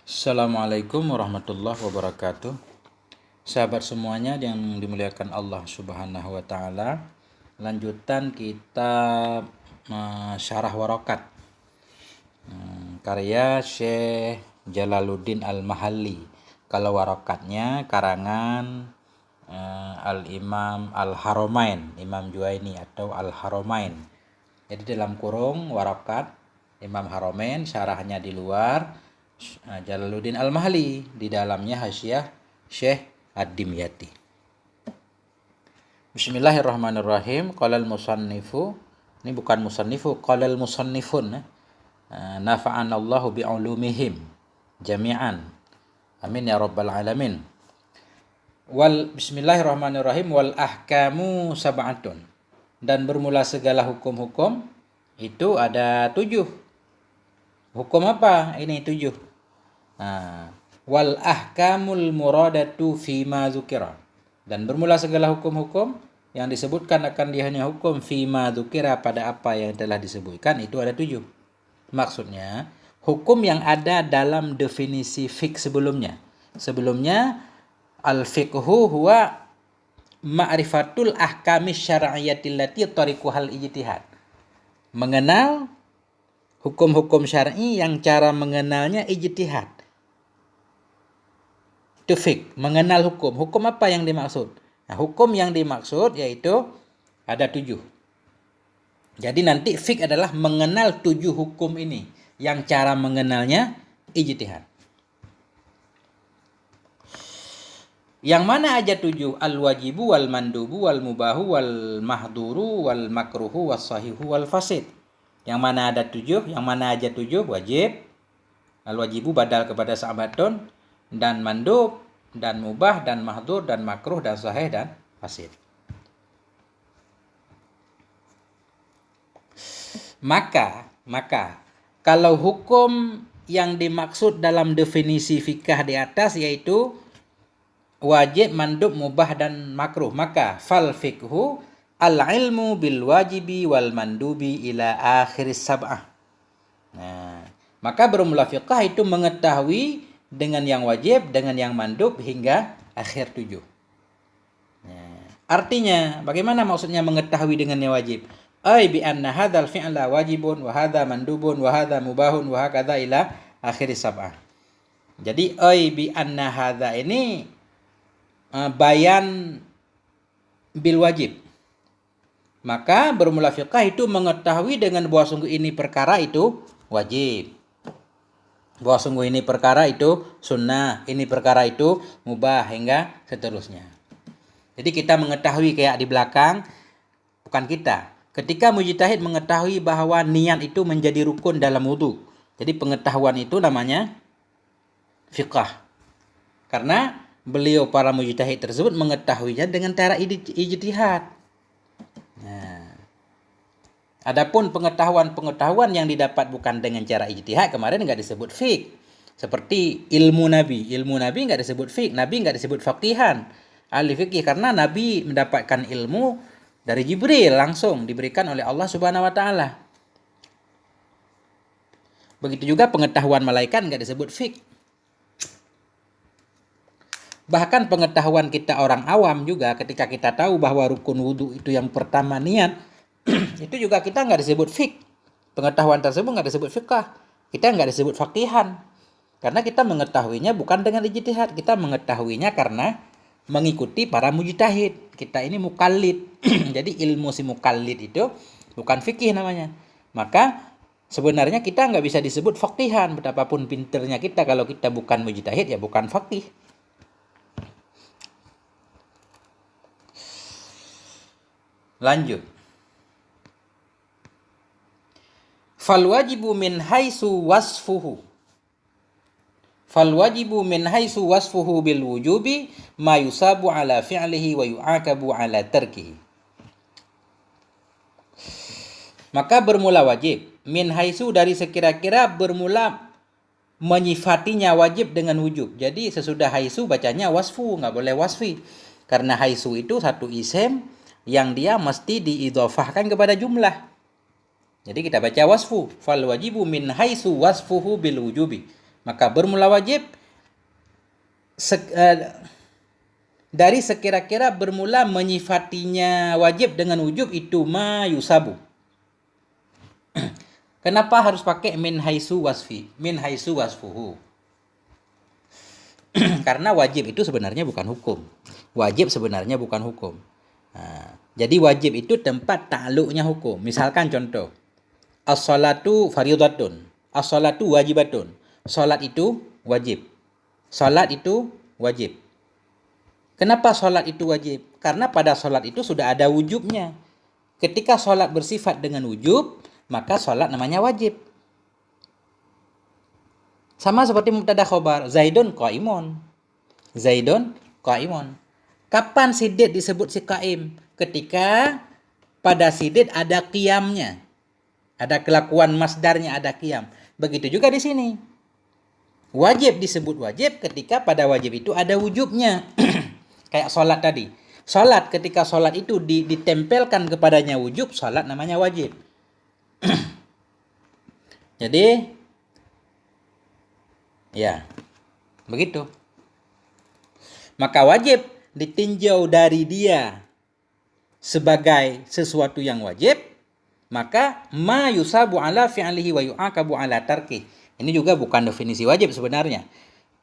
Assalamualaikum warahmatullahi wabarakatuh. Sahabat semuanya yang dimuliakan Allah Subhanahu wa taala. Lanjutan kita syarah Warakat. Karya Syekh Jalaluddin Al-Mahalli. Kalau Warakatnya karangan Al-Imam Al-Haramain, Imam Juwaini atau Al-Haramain. Jadi dalam kurung Warakat Imam Haramain, syarahnya di luar Jalaluddin Al-Mahalli, di dalamnya hasyiah Syekh Ad-Dimyati. Bismillahirrahmanirrahim. Qalal musannifu, ini bukan musannifu, qalal musannifun. Nafa'anallahu bi'ulumihim jami'an. Amin ya rabbal alamin. Bismillahirrahmanirrahim. Wal ahkamu sab'atun. Dan bermula segala hukum-hukum itu ada 7. Hukum apa? Ini 7. Wal ahkamul muradatu fima dzukira. Dan bermula segala hukum-hukum yang disebutkan akan dihanya hukum fima dzukira, pada apa yang telah disebutkan, itu ada 7. Maksudnya hukum yang ada dalam definisi fiqh sebelumnya. Sebelumnya al-fiqhu huwa ma'rifatul ahkamis syar'iyyati allati tariquhal ijtihad. Mengenal hukum-hukum syar'i yang cara mengenalnya ijtihad. Itu fiqh, mengenal hukum. Hukum apa yang dimaksud? Nah, hukum yang dimaksud yaitu ada 7. Jadi nanti fiqh adalah mengenal 7 hukum ini, yang cara mengenalnya ijtihad. Yang mana aja 7? Al-wajibu wal mandubu wal mubahu wal mahduru wal makruhu was sahihu wal fasid. Yang mana ada 7? Yang mana aja 7? Wajib, al-wajibu badal kepada sahabatun, dan mandub, dan mubah, dan mahdur, dan makruh, dan sahih, dan fasid. Maka kalau hukum yang dimaksud dalam definisi fikih di atas yaitu wajib, mandub, mubah, dan makruh, maka fal fikhu al-ilmu bil wajibi wal mandubi ila akhir sab'ah. Nah, maka bermula fiqh itu mengetahui dengan yang wajib, dengan yang mandub, hingga akhir 7. Nah, artinya, bagaimana maksudnya mengetahui dengan yang wajib? Ay bi anna hadzal fi'la wajibun wa hadza mandubun wa hadza mubahun wa hakadza ila akhir sab'ah. Jadi ay bi anna hadza ini bayan bil wajib. Maka bermula fiqh itu mengetahui dengan bahwa sungguh ini perkara itu wajib, bahwa sungguh ini perkara itu sunnah, ini perkara itu mubah, hingga seterusnya. Jadi kita mengetahui kayak di belakang, bukan kita. Ketika mujtahid mengetahui bahwa niat itu menjadi rukun dalam wudu. Jadi pengetahuan itu namanya fiqh. Karena beliau para mujtahid tersebut mengetahuinya dengan cara ijtihad. Nah, adapun pengetahuan yang didapat bukan dengan cara ijtihad, kemarin nggak disebut fiqh. Seperti ilmu Nabi nggak disebut fiqh, Nabi nggak disebut faqihan, ahli fikih, karena Nabi mendapatkan ilmu dari Jibril, langsung diberikan oleh Allah Subhanahu wa taala. Begitu juga pengetahuan malaikat nggak disebut fiqh. Bahkan pengetahuan kita orang awam juga, ketika kita tahu bahwa rukun wudhu itu yang pertama niat, itu juga kita nggak disebut fiqh. Pengetahuan tersebut nggak disebut fiqh. Kita nggak disebut faqihan. Karena kita mengetahuinya bukan dengan ijtihad. Kita mengetahuinya karena mengikuti para mujtahid. Kita ini mukallid. Jadi ilmu si mukallid itu bukan fikih namanya. Maka sebenarnya kita nggak bisa disebut faqihan. Betapapun pinternya kita, kalau kita bukan mujtahid ya bukan faqih. Lanjut. Fal wajibu min haitsu wasfuhu. Fal wajibu min haitsu wasfuhu bil wujubi ma yusabu ala fi'lihi wa yu'aqabu ala tarkihi. Maka bermula wajib min haitsu, dari sekira-kira bermula menyifatinya wajib dengan wujub. Jadi sesudah haitsu bacanya wasfu, nggak boleh wasfi. Karena haitsu itu satu isim yang dia mesti diidhofahkan kepada jumlah. Jadi kita baca wasfu, fal wajibu min haitsu wasfuhu bil wujubi. Maka bermula wajib dari sekira-kira bermula menyifatinya wajib dengan wujub itu ma yusabu. Kenapa harus pakai min haisu wasfi? Min haisu wasfuhu. Karena wajib itu sebenarnya bukan hukum. Wajib sebenarnya bukan hukum. Jadi wajib itu tempat takluknya hukum. Misalkan contoh, as-salatu fardhatun, as-salatu wajibatun. Salat itu wajib. Salat itu wajib. Kenapa salat itu wajib? Karena pada salat itu sudah ada wujubnya. Ketika salat bersifat dengan wujub, maka salat namanya wajib. Sama seperti mubtada khobar, Zaidun qaimun. Zaidun qaimun. Kapan sidid disebut si qaim? Ketika pada sidid ada qiyamnya. Ada kelakuan masdarnya, ada qiyam. Begitu juga di sini. Wajib disebut wajib ketika pada wajib itu ada wujubnya. Kayak sholat tadi. Sholat, ketika sholat itu ditempelkan kepadanya wujub, sholat namanya wajib. Jadi, ya, begitu. Maka wajib ditinjau dari dia sebagai sesuatu yang wajib, maka ma yusabu ala fi'lihi wa yu'aqabu ala tarkih. Ini juga bukan definisi wajib sebenarnya.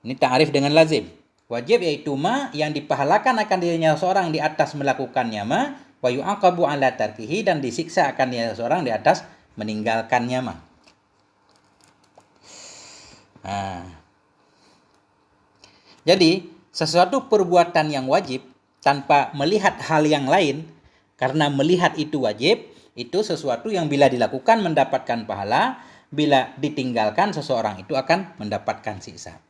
Ini ta'arif dengan lazim. Wajib yaitu ma yang dipahalakan akan dirinya seorang di atas melakukannya ma, wa yu'aqabu ala tarkihi, dan disiksa akan dirinya seorang di atas meninggalkannya ma. Jadi, sesuatu perbuatan yang wajib tanpa melihat hal yang lain, karena melihat itu wajib, itu sesuatu yang bila dilakukan mendapatkan pahala, bila ditinggalkan seseorang itu akan mendapatkan siksa.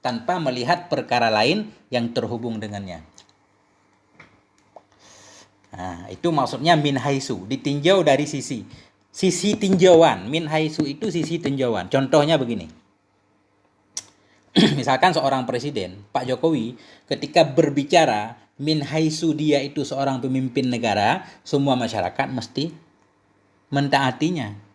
Tanpa melihat perkara lain yang terhubung dengannya. Itu maksudnya min haisu, ditinjau dari sisi tinjauan. Min haisu itu sisi tinjauan. Contohnya begini. Misalkan seorang presiden, Pak Jokowi, ketika berbicara min haisu dia itu seorang pemimpin negara, semua masyarakat mesti mentaatinya.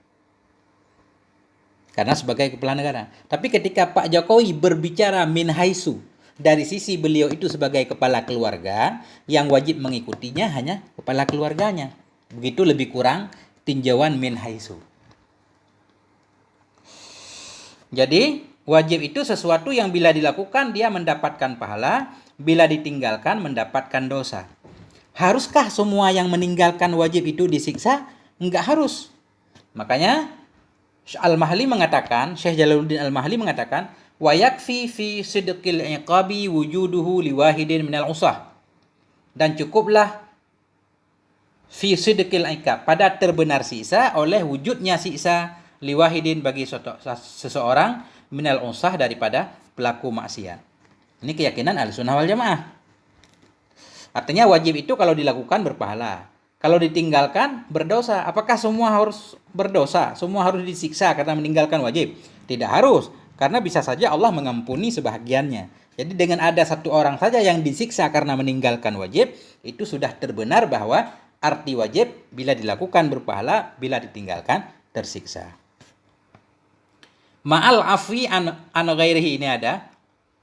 Karena sebagai kepala negara. Tapi ketika Pak Jokowi berbicara min haisu, dari sisi beliau itu sebagai kepala keluarga, yang wajib mengikutinya hanya kepala keluarganya. Begitu lebih kurang tinjauan min haisu. Jadi, wajib itu sesuatu yang bila dilakukan dia mendapatkan pahala, bila ditinggalkan mendapatkan dosa. Haruskah semua yang meninggalkan wajib itu disiksa? Enggak harus. Makanya Al-Mahli mengatakan, Syekh Jalaluddin Al-Mahli mengatakan, wa yakfi fi sidqil iqabi wujuduhu liwahidin minal usah. Dan cukuplah fi sidqil iqab, pada terbenar siksa oleh wujudnya siksa, liwahidin bagi seseorang, minal usah daripada pelaku maksiat. Ini keyakinan Ahlussunnah wal Jamaah. Artinya wajib itu kalau dilakukan berpahala. Kalau ditinggalkan berdosa. Apakah semua harus berdosa? Semua harus disiksa karena meninggalkan wajib? Tidak harus. Karena bisa saja Allah mengampuni sebahagiannya. Jadi dengan ada satu orang saja yang disiksa karena meninggalkan wajib, itu sudah terbenar bahwa arti wajib bila dilakukan berpahala, bila ditinggalkan tersiksa. Ma'al afwi an ghairihi ini ada.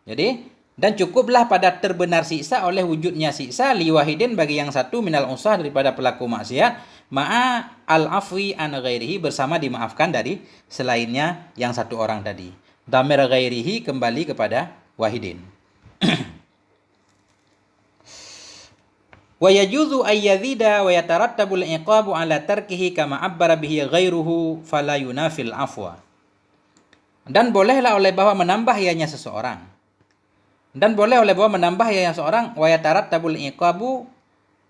Jadi, dan cukuplah pada terbenar siksa oleh wujudnya siksa liwahidin bagi yang satu minal usah daripada pelaku maksiat, ma'a al-afwi an ghairihi, bersama dimaafkan dari selainnya yang satu orang tadi. Dhamir ghairihi kembali kepada wahidin. Wa yajuzu ayyadhida wa yatarattabul iqabu ala tarkihi kama abbara bihi ghairuhu fala yunafil afwa. Dan bolehlah oleh bahwa menambah ianya seseorang. Dan boleh oleh bahwa menambah ianya seorang wa yatarattabul iqabu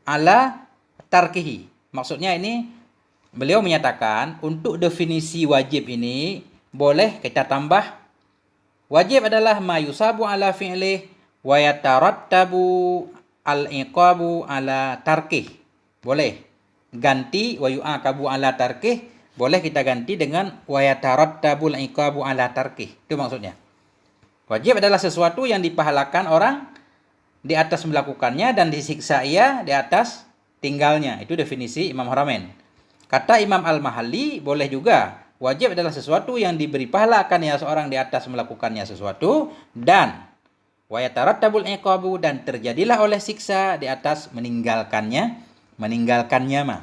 ala tarkihi. Maksudnya ini beliau menyatakan untuk definisi wajib ini boleh kita tambah wajib adalah ma yusabu ala fi'lih wa yatarattabu al-iqabu ala tarkih. Boleh ganti wa yu'aqabu ala tarkih, boleh kita ganti dengan wa yatarattabul iqabu ala tarkih. Itu maksudnya. Wajib adalah sesuatu yang dipahalakan orang di atas melakukannya dan disiksa ia di atas tinggalnya. Itu definisi Imam Haramain. Kata Imam Al-Mahalli, boleh juga Wajib adalah sesuatu yang diberi pahala akan ya seorang di atas melakukannya sesuatu, dan wa yatarattabul iqabu, dan terjadilah oleh siksa di atas meninggalkannya mah.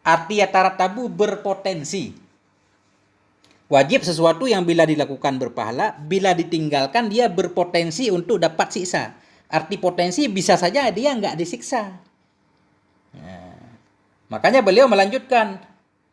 Arti yatarattabu berpotensi. Wajib sesuatu yang bila dilakukan berpahala, bila ditinggalkan dia berpotensi untuk dapat siksa. Arti potensi bisa saja dia nggak disiksa. Nah, makanya beliau melanjutkan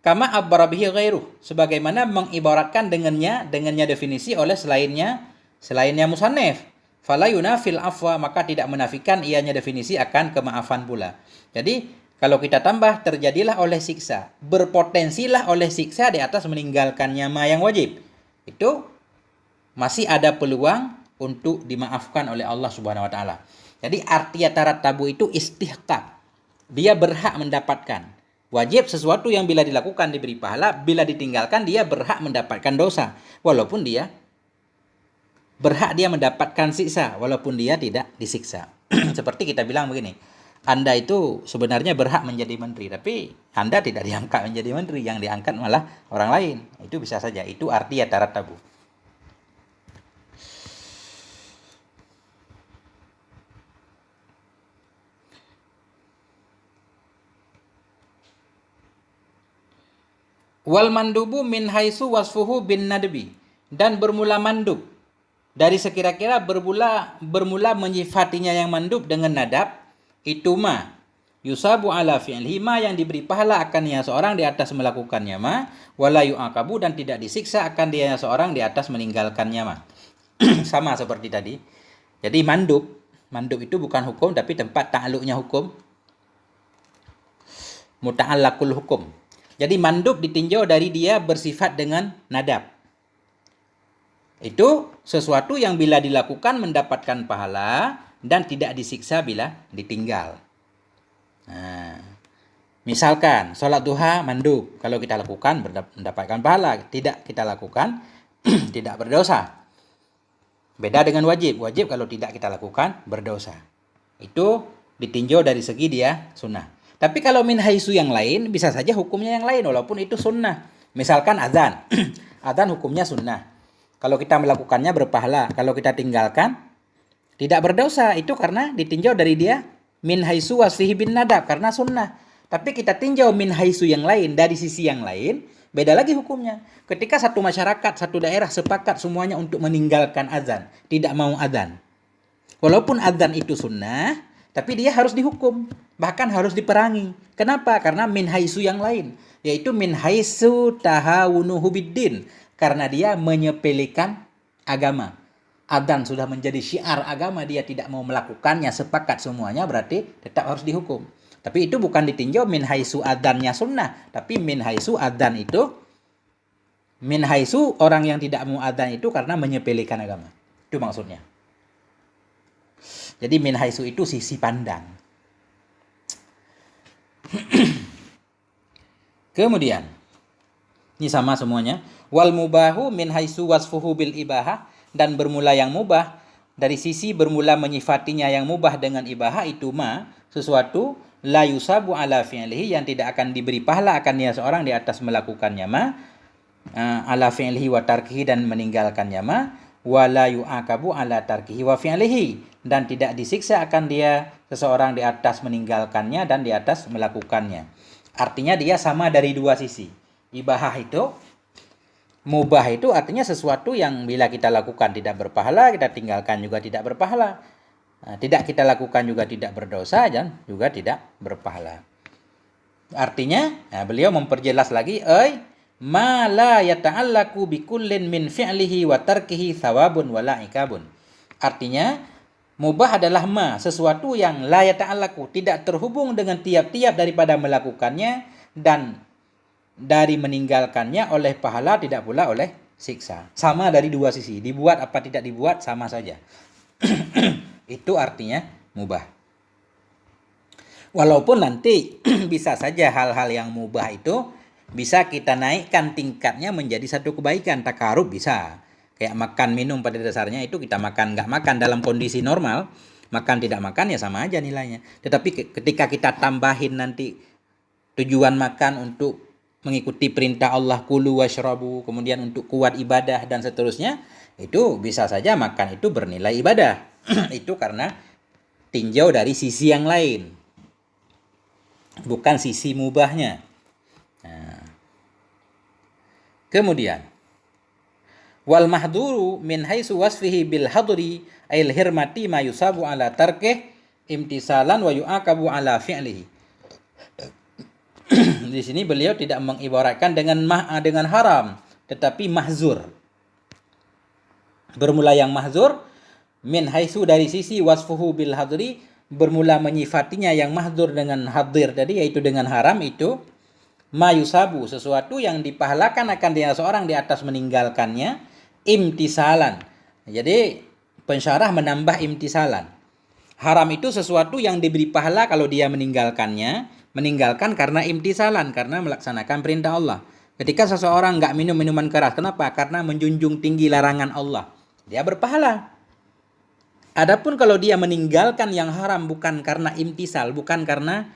kama abbarabihi ghairuh, sebagaimana mengibaratkan dengannya definisi oleh selainnya musannif. Fala yunafil afwa, maka tidak menafikan ianya definisi akan kemaafan pula. Jadi kalau kita tambah terjadilah oleh siksa, berpotensilah oleh siksa di atas meninggalkannya ma yang wajib. Itu masih ada peluang untuk dimaafkan oleh Allah Subhanahu wa taala. Jadi arti yatarattabu itu istihqaq. Dia berhak mendapatkan. Wajib sesuatu yang bila dilakukan diberi pahala, bila ditinggalkan dia berhak mendapatkan dosa. Walaupun dia berhak dia mendapatkan siksa, walaupun dia tidak disiksa. Seperti kita bilang begini, Anda itu sebenarnya berhak menjadi menteri, tapi Anda tidak diangkat menjadi menteri, yang diangkat malah orang lain. Itu bisa saja, itu arti yatarattabu. Wal mandubu min haitsu wasfuhu bin nadbi, dan bermula mandub dari sekira-kira bermula menyifatinya yang mandub dengan nadab, itu ma yusabu ala fi'lihi, ma yang diberi pahala akan dia seorang di atas melakukannya ma, wala yu'aqabu, dan tidak disiksa akan dia seorang di atas meninggalkannya ma. Sama seperti tadi. Jadi mandub itu bukan hukum tapi tempat ta'alluqnya hukum, muta'allaqul hukum. Jadi mandub ditinjau dari dia bersifat dengan nadab. Itu sesuatu yang bila dilakukan mendapatkan pahala dan tidak disiksa bila ditinggal. Nah, misalkan sholat duha mandub, kalau kita lakukan mendapatkan pahala, tidak kita lakukan tidak berdosa. Beda dengan wajib. Wajib kalau tidak kita lakukan berdosa. Itu ditinjau dari segi dia sunnah. Tapi kalau min haitsu yang lain, bisa saja hukumnya yang lain walaupun itu sunnah. Misalkan azan. Azan hukumnya sunnah. Kalau kita melakukannya berpahala, kalau kita tinggalkan tidak berdosa. Itu karena ditinjau dari dia min haitsu wasfihi bin nadab, karena sunnah. Tapi kita tinjau min haitsu yang lain, dari sisi yang lain, beda lagi hukumnya. Ketika satu masyarakat, satu daerah sepakat semuanya untuk meninggalkan azan, tidak mau azan. Walaupun azan itu sunnah, tapi dia harus dihukum, bahkan harus diperangi. Kenapa? Karena min haitsu yang lain, yaitu min haitsu tahawunuhu biddin, karena dia menyepelekan agama. Adzan sudah menjadi syiar agama, dia tidak mau melakukannya, sepakat semuanya, berarti tetap harus dihukum. Tapi itu bukan ditinjau min haitsu adzannya sunnah, tapi min haitsu adzan itu, min haitsu orang yang tidak mau adzan itu karena menyepelekan agama. Itu maksudnya. Jadi min haitsu itu sisi pandang. Kemudian, ini sama semuanya. Wal mubahu min haitsu wasfuhu bil ibahah, dan bermula yang mubah dari sisi bermula menyifatinya yang mubah dengan ibahah, itu ma sesuatu la yusabu ala fi'lihi, yang tidak akan diberi pahala akan dia seorang di atas melakukannya ma, ala fi'lihi wa tarkihi, dan meninggalkannya ma, wala yu'aqabu ala tarkihi wa fi'lihi, dan tidak disiksa akan dia seseorang di atas meninggalkannya dan di atas melakukannya. Artinya dia sama dari dua sisi. Ibahah itu, mubah itu artinya sesuatu yang bila kita lakukan tidak berpahala, kita tinggalkan juga tidak berpahala. Tidak kita lakukan juga tidak berdosa, dan juga tidak berpahala. Artinya, beliau memperjelas lagi, ma la yata'allaku bikullin min fi'lihi wa tarkihi thawabun wala ikabun. Artinya, mubah adalah ma, sesuatu yang la yata'allaku, tidak terhubung dengan tiap-tiap daripada melakukannya dan dari meninggalkannya oleh pahala, tidak pula oleh siksa. Sama dari dua sisi, dibuat apa tidak dibuat sama saja. Itu artinya mubah. Walaupun nanti bisa saja hal-hal yang mubah itu bisa kita naikkan tingkatnya menjadi satu kebaikan, takarub bisa. Kayak makan minum pada dasarnya itu kita makan nggak makan dalam kondisi normal, makan tidak makan ya sama aja nilainya. Tetapi ketika kita tambahin nanti tujuan makan untuk mengikuti perintah Allah kulu washrabu, kemudian untuk kuat ibadah dan seterusnya, itu bisa saja makan itu bernilai ibadah. Itu karena tinjau dari sisi yang lain, bukan sisi mubahnya. Nah, kemudian wal mahduru min haitsu wasfihi bil hadri ail hirmati ma yusabu ala tarkih imtisalan wa yu'aqabu ala fi'lihi. Di sini beliau tidak mengibaratkan dengan haram, tetapi mahzur. Bermula yang mahzur min haitsu dari sisi wasfuhu bil hadri, bermula menyifatinya yang mahzur dengan hadir tadi, yaitu dengan haram itu ma yusabu, sesuatu yang dipahalakan akan dia seorang di atas meninggalkannya, imtisalan. Jadi pensyarah menambah imtisalan. Haram itu sesuatu yang diberi pahala kalau dia meninggalkannya, meninggalkan karena imtisalan, karena melaksanakan perintah Allah. Ketika seseorang nggak minum minuman keras, kenapa? Karena menjunjung tinggi larangan Allah, dia berpahala. Adapun kalau dia meninggalkan yang haram bukan karena imtisal, bukan karena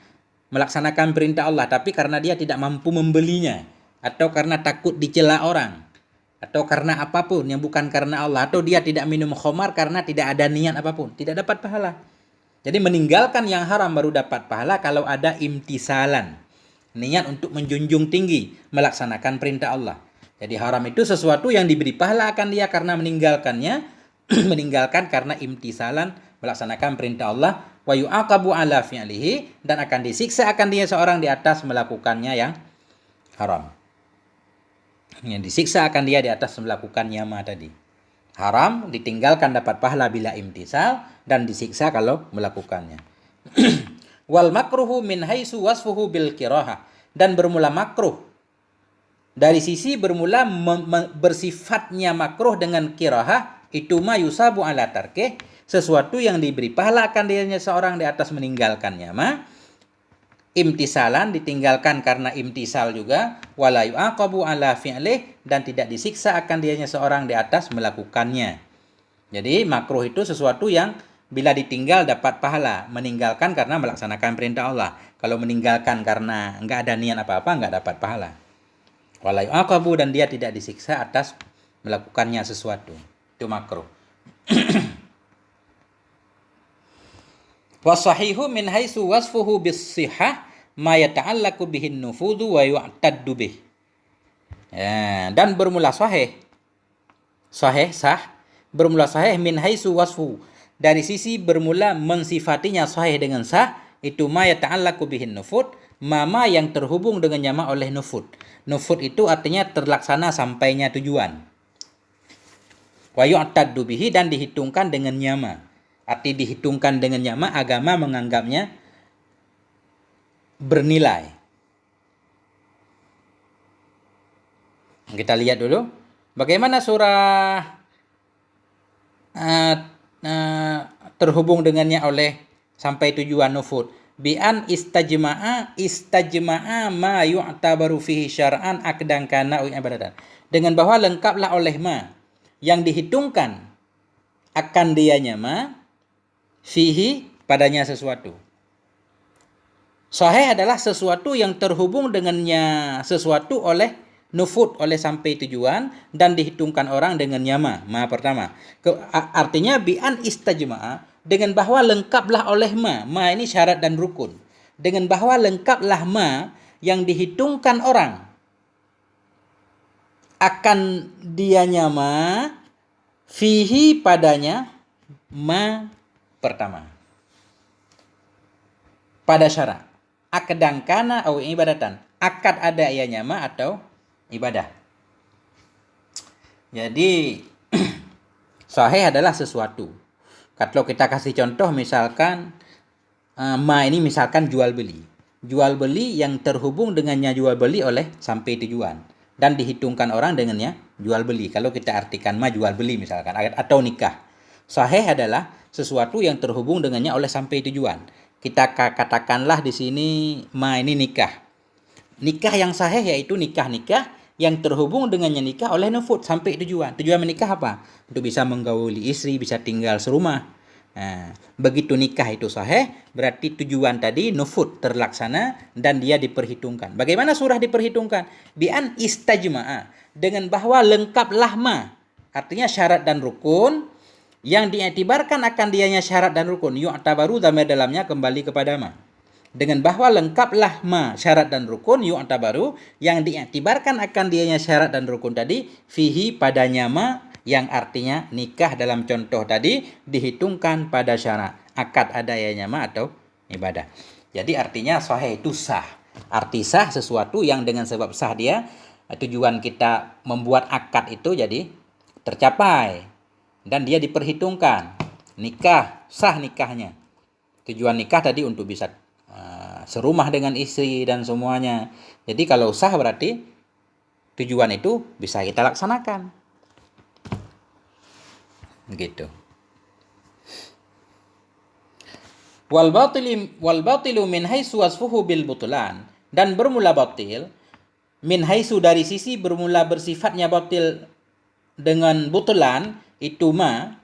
melaksanakan perintah Allah, tapi karena dia tidak mampu membelinya, atau karena takut dicela orang, atau karena apapun yang bukan karena Allah, atau dia tidak minum khamar karena tidak ada niat apapun, tidak dapat pahala. Jadi meninggalkan yang haram baru dapat pahala kalau ada imtisalan, niat untuk menjunjung tinggi melaksanakan perintah Allah. Jadi haram itu sesuatu yang diberi pahala akan dia karena meninggalkannya, meninggalkan karena imtisalan melaksanakan perintah Allah, wa yu'aqabu ala fi'lihi, dan akan disiksa akan dia seorang di atas melakukannya yang haram. Yang disiksa akan dia di atas melakukannya tadi. Haram ditinggalkan dapat pahala bila imtisal, dan disiksa kalau melakukannya. Wal makruhu min haitsu wasfuhu bil kirahah, dan bermula makruh dari sisi bermula bersifatnya makruh dengan kirahah, itu ma yusabu ala tarkih, sesuatu yang diberi pahala akan dirinya seorang di atas meninggalkannya imtisalan, ditinggalkan karena imtisal juga, wala yu'aqabu ala fi'lih, dan tidak disiksa akan dirinya seorang di atas melakukannya. Jadi makruh itu sesuatu yang bila ditinggal dapat pahala, meninggalkan karena melaksanakan perintah Allah. Kalau meninggalkan karena enggak ada niat apa-apa, enggak dapat pahala. Wala yu'aqabu, dan dia tidak disiksa atas melakukannya sesuatu. Itu makruh. Wasahihu min haitsu wasfuhu bis-sihah ma yata'allaqu bihin nufudu wa yu'taddu bih. Ya, dan bermula sahih sah, bermula sahih min haitsu wasfu, dari sisi bermula mensifatinya sahih dengan sah, itu ma yata'allaqu bihin nufud, mama yang terhubung dengan nyama oleh nufud. Nufud itu artinya terlaksana sampainya tujuan. Wa yu'taddu bihi, dan dihitungkan dengan nyama. Arti dihitungkan dengan nyama, agama menganggapnya bernilai. Kita lihat dulu bagaimana surah terhubung dengannya oleh sampai tujuan nufud. Bi'an istajma'a ma yu'tabaru fihi syar'an akdan kana ibadatan. Dengan bahwa lengkaplah oleh ma yang dihitungkan akan dianya fihi padanya sesuatu. Sahih adalah sesuatu yang terhubung dengannya sesuatu oleh nufud, oleh sampai tujuan, dan dihitungkan orang dengan nyama. Pertama. Artinya bi'an istajma'a, dengan bahwa lengkaplah oleh ma ini syarat dan rukun. Dengan bahwa lengkaplah ma yang dihitungkan orang akan dia nyama fihi padanya pertama. Pada syarat akdan kana au ibadatan, akad ada ianya atau ibadah. Jadi sahih adalah sesuatu. Kalau kita kasih contoh misalkan ini misalkan jual beli. Jual beli yang terhubung dengannya jual beli oleh sampai tujuan, dan dihitungkan orang dengannya jual beli. Kalau kita artikan jual beli misalkan, atau nikah. Sahih adalah sesuatu yang terhubung dengannya oleh sampai tujuan. Kita katakanlah di sini ini nikah. Nikah yang sahih yaitu nikah yang terhubung dengannya nikah oleh nufud sampai tujuan. Tujuan menikah apa? Untuk bisa menggauli istri, bisa tinggal serumah. Begitu nikah itu sahih, berarti tujuan tadi nufud terlaksana dan dia diperhitungkan. Bagaimana surah diperhitungkan? Bi'an istajma'a, dengan bahwa lengkaplah ma. Artinya syarat dan rukun yang diiktibarkan akan dianya syarat dan rukun. Yu'tabaru dhamir dalamnya kembali kepada ma. Dengan bahwa lengkaplah ma syarat dan rukun yu'tabaru yang diiktibarkan akan dianya syarat dan rukun tadi fihi padanya ma, yang artinya nikah dalam contoh tadi dihitungkan pada syarat. Akad adanya ma atau ibadah. Jadi artinya sahih itu sah. Arti sah sesuatu yang dengan sebab sah dia tujuan kita membuat akad itu jadi tercapai dan dia diperhitungkan. Nikah sah nikahnya. Tujuan nikah tadi untuk bisa serumah dengan istri dan semuanya. Jadi kalau sah berarti tujuan itu bisa kita laksanakan. Begitu. Wal batilu min haitsu wasfuhu bil butlan, dan bermula batil min haitsu dari sisi bermula bersifatnya batil dengan butlan itu ma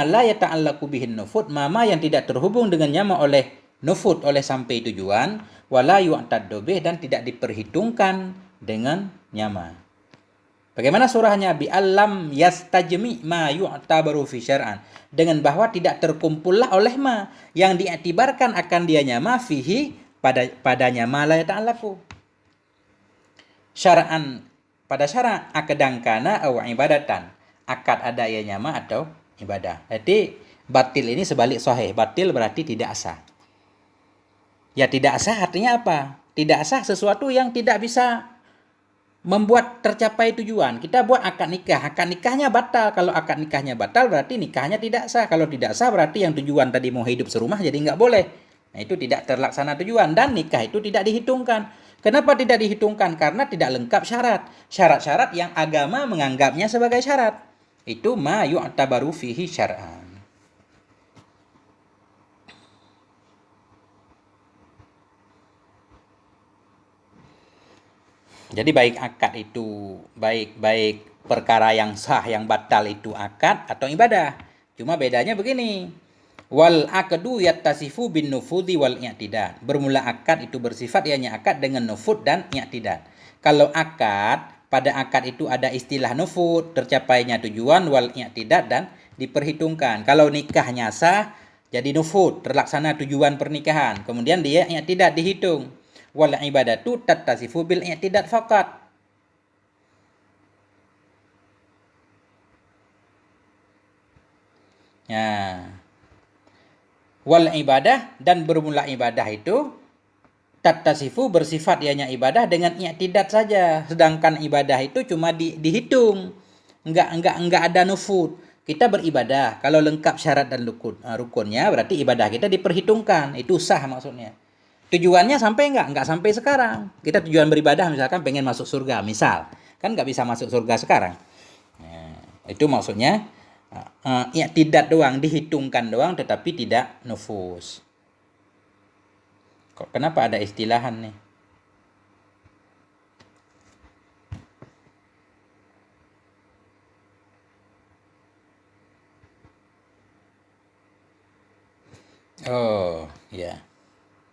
la yata'allaqu bihin nufud, ma yang tidak terhubung dengannya oleh nufud, oleh sampai tujuan, wala yu'taddu bih, dan tidak diperhitungkan dengan nyama. Bagaimana surahnya? Bi alam yastajmi ma yu'tabaru fi syar'an, dengan bahwa tidak terkumpullah oleh ma yang diiktibarkan akan dia nyama fihi padanya ma la yata'allaqu syar'an pada syarat akadangkana aw ibadatan, akad ada ya nyama atau ibadah. Jadi batil ini sebalik sahih. Batil berarti tidak sah. Ya tidak sah artinya apa? Tidak sah sesuatu yang tidak bisa membuat tercapai tujuan. Kita buat akad nikah, akad nikahnya batal. Kalau akad nikahnya batal berarti nikahnya tidak sah. Kalau tidak sah berarti yang tujuan tadi mau hidup serumah jadi nggak boleh. Nah itu tidak terlaksana tujuan dan nikah itu tidak dihitungkan. Kenapa tidak dihitungkan? Karena tidak lengkap syarat. Syarat-syarat yang agama menganggapnya sebagai syarat. Itu ma yu'tabaru fihi syar'an. Jadi baik akad itu, baik perkara yang sah yang batal itu akad atau ibadah. Cuma bedanya begini. Wal aqdu yattasifu bin nufudi wal i'tidad. Bermula akad itu bersifat ianya akad dengan nufud dan i'tidad. Kalau akad, pada akad itu ada istilah nufud, tercapainya tujuan, wal i'tidad, dan diperhitungkan. Kalau nikahnya sah, jadi nufud, terlaksana tujuan pernikahan. Kemudian dia i'tidad dihitung. Wal ibadatu tattasifu bil i'tidad faqat. Ya. Wal ibadah, dan bermula ibadah itu tattasifu bersifat ianya ibadah dengan i'tidad saja. Sedangkan ibadah itu cuma dihitung. Enggak ada nufud. Kita beribadah kalau lengkap syarat dan rukunnya berarti ibadah kita diperhitungkan. Itu sah maksudnya. Tujuannya sampai enggak sampai sekarang. Kita tujuan beribadah misalkan pengen masuk surga, misal. Kan enggak bisa masuk surga sekarang. Nah, itu maksudnya i'tidad doang, dihitungkan doang tetapi tidak nufus. Kok kenapa ada istilahan nih? Oh, ya.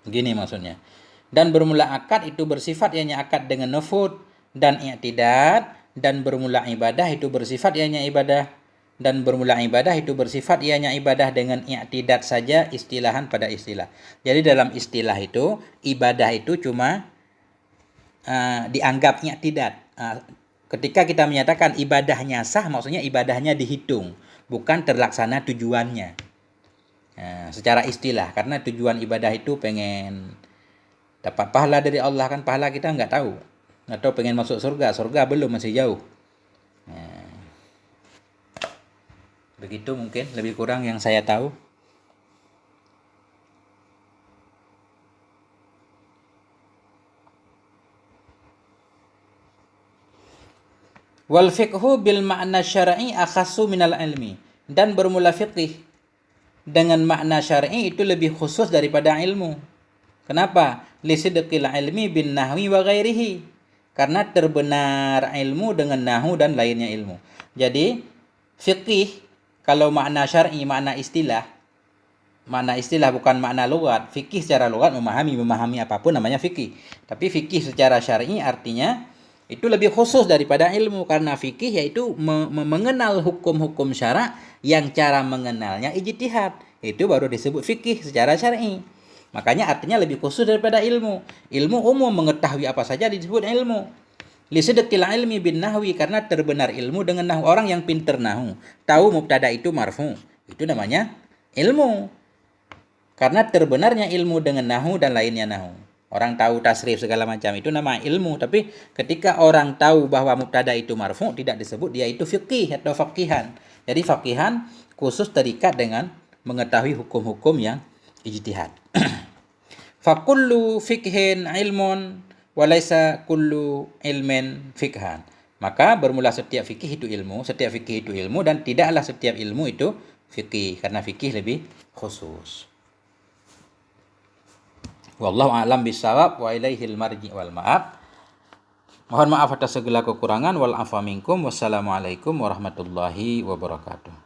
Gini maksudnya. Dan bermula akad itu bersifat ianya akad dengan nufud dan i'tidad, dan bermula ibadah itu bersifat ianya ibadah, dan bermula ibadah itu bersifat ianya ibadah dengan i'tidad saja, istilahan pada istilah. Jadi dalam istilah itu ibadah itu cuma dianggap i'tidad. Ketika kita menyatakan ibadahnya sah, maksudnya ibadahnya dihitung, bukan terlaksana tujuannya. Secara istilah, karena tujuan ibadah itu pengen dapat pahala dari Allah, kan pahala kita nggak tahu, atau pengen masuk surga belum, masih jauh. Begitu mungkin lebih kurang yang saya tahu. Wal fiqhu bil makna syar'i akhassu minal ilmi, dan bermula fiqih dengan makna syar'i itu lebih khusus daripada ilmu. Kenapa? Lisidqil ilmi bin nahwi wa ghairihi. Karena terbenar ilmu dengan nahu dan lainnya ilmu. Jadi fiqih kalau makna syar'i, makna istilah, makna istilah, bukan makna lughat. Fikih secara lughat memahami apapun namanya fikih. Tapi fikih secara syar'i artinya itu lebih khusus daripada ilmu, karena fikih yaitu mengenal hukum-hukum syara yang cara mengenalnya ijtihad. Itu baru disebut fikih secara syar'i. Makanya artinya lebih khusus daripada ilmu. Ilmu umum, mengetahui apa saja disebut ilmu. Lisidqil ilmi bin nahwi, karena terbenar ilmu dengan nahwu. Orang yang pinter nahwu tahu mubtada itu marfu, itu namanya ilmu. Karena terbenarnya ilmu dengan nahwu dan lainnya nahwu. Orang tahu tasrif segala macam itu nama ilmu. Tapi ketika orang tahu bahwa mubtada itu marfu, tidak disebut dia itu fiqih atau faqihan. Jadi faqihan khusus terikat dengan mengetahui hukum-hukum yang ijtihad. Fakullu fikhin ilmun walaysa kullu ilmin fikhan. Maka bermula setiap fikih itu ilmu, setiap fikih itu ilmu, dan tidaklah setiap ilmu itu fikih, karena fikih lebih khusus. Wallahu a'lam bissawab wa ilaihil marji wal ma'ab. Mohon maaf atas segala kekurangan. Wal afa minkum. Wassalamualaikum warahmatullahi wabarakatuh.